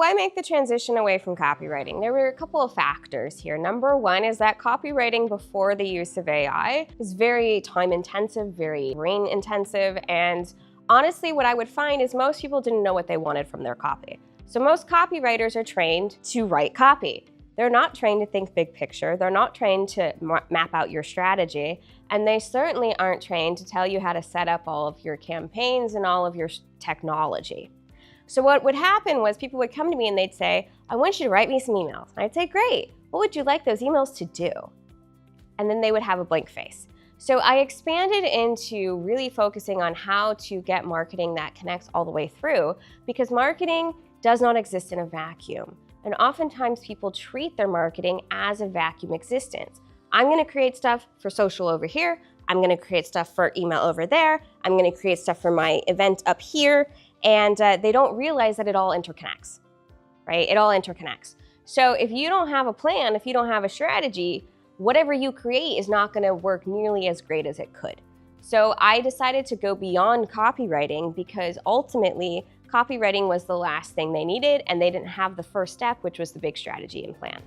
why make the transition away from copywriting? There were a couple of factors here. Number one is that copywriting before the use of AI is very time intensive, very brain intensive, and honestly what I would find is most people didn't know what they wanted from their copy. So most copywriters are trained to write copy. They're not trained to think big picture, they're not trained to map out your strategy, and they certainly aren't trained to tell you how to set up all of your campaigns and all of your technology. So what would happen was people would come to me and they'd say, I want you to write me some emails. And I'd say, great, what would you like those emails to do? And then they would have a blank face. So I expanded into really focusing on how to get marketing that connects all the way through, because marketing does not exist in a vacuum. And oftentimes people treat their marketing as a vacuum existence. I'm gonna create stuff for social over here, I'm gonna create stuff for email over there, I'm gonna create stuff for my event up here, and they don't realize that it all interconnects, right? It all interconnects. So if you don't have a plan, if you don't have a strategy, whatever you create is not gonna work nearly as great as it could. So I decided to go beyond copywriting because ultimately copywriting was the last thing they needed and they didn't have the first step, which was the big strategy and plan.